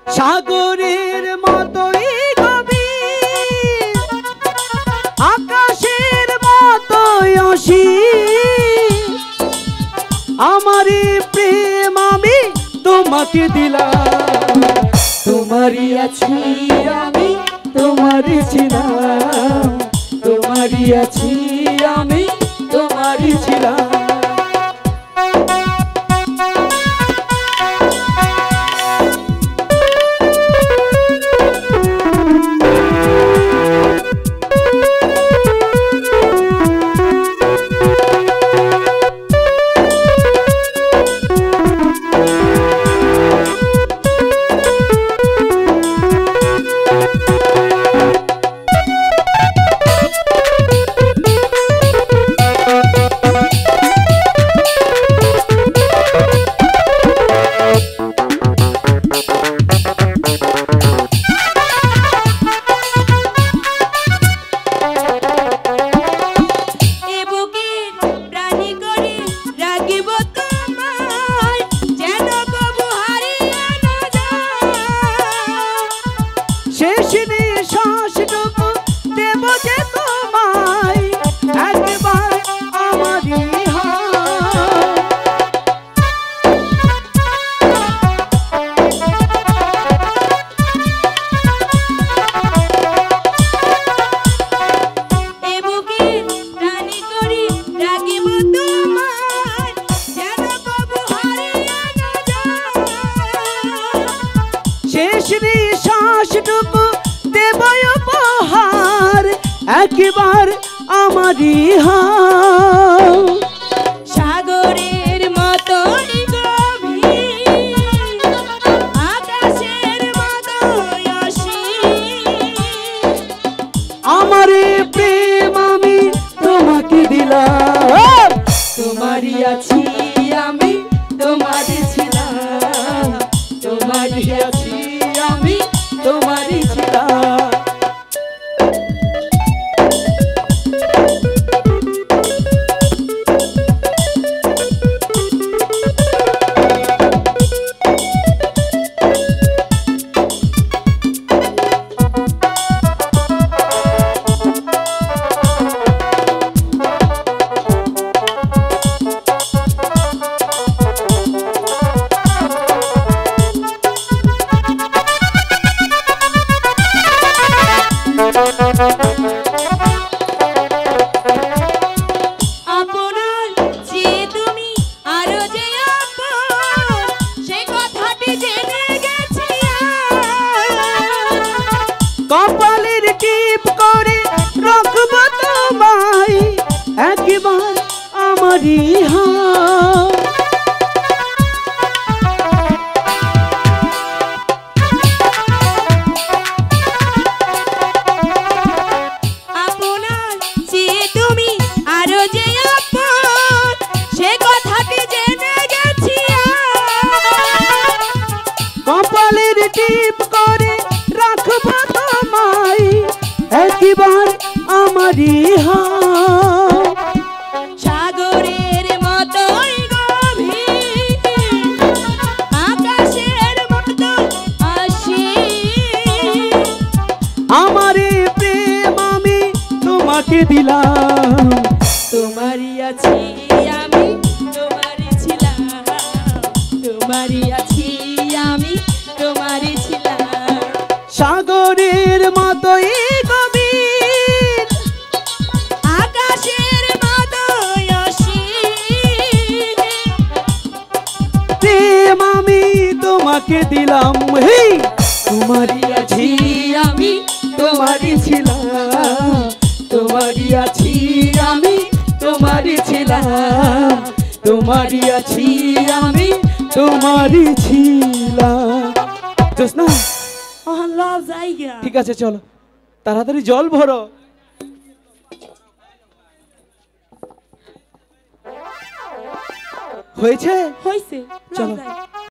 সাগরের মতোই গভীর, আকাশের মতোই অসীম, আমারই প্রেম আমি তোমাকে দিলাম। তোমারই আছি আমি, তোমারই ছিলাম, তোমারই আছি আমি, তোমারই ছিলাম। একবার আমারই হাও। সাগরের মতোই গভীর, আকাশের মতোই অসীম, আমারই প্রেম আমি তোমাকে দিলাম। তোমারই আছি আমি, তোমারই ছিলাম, তোমারই আছি আমি, তোমারই ছিলাম। আপনার যে তুমি আরো যে আপন, সে কথাটি জেনে গেছি। কপালের টিপ করে রাখবো তোমায়, একবার আমারই হাও। আপনার যে তুমি আরো যে আপন, সে কথাটি জেনে গেছি। কপালের টিপ করে রাখবো তোমায়, একবার আমারই হাও। সাগরের মতোই গভীর, আকাশের মতো অসীম, আমারই প্রেম আমি তোমাকে দিলাম। তোমারই আছি আমি, তোমারই ছিলাম, তোমারই আছি আমি, তোমারই ছিলাম। সাগরের মতোই গভীর, আকাশের মতোই অসীম, প্রেম আমি তোমাকে দিলাম। হে, তোমারই আছি আমি, তোমারই ছিলাম, তোমারই আছি আমি, তোমারই ছিলাম, তোমারই আছি আমি, তোমারই ছিলাম। জোসনা, আল্লাহ জায়গা। ঠিক আছে চলো, তাড়াতাড়ি জল ভরো। হয়েছে, হয়েছে, চলো। চলো।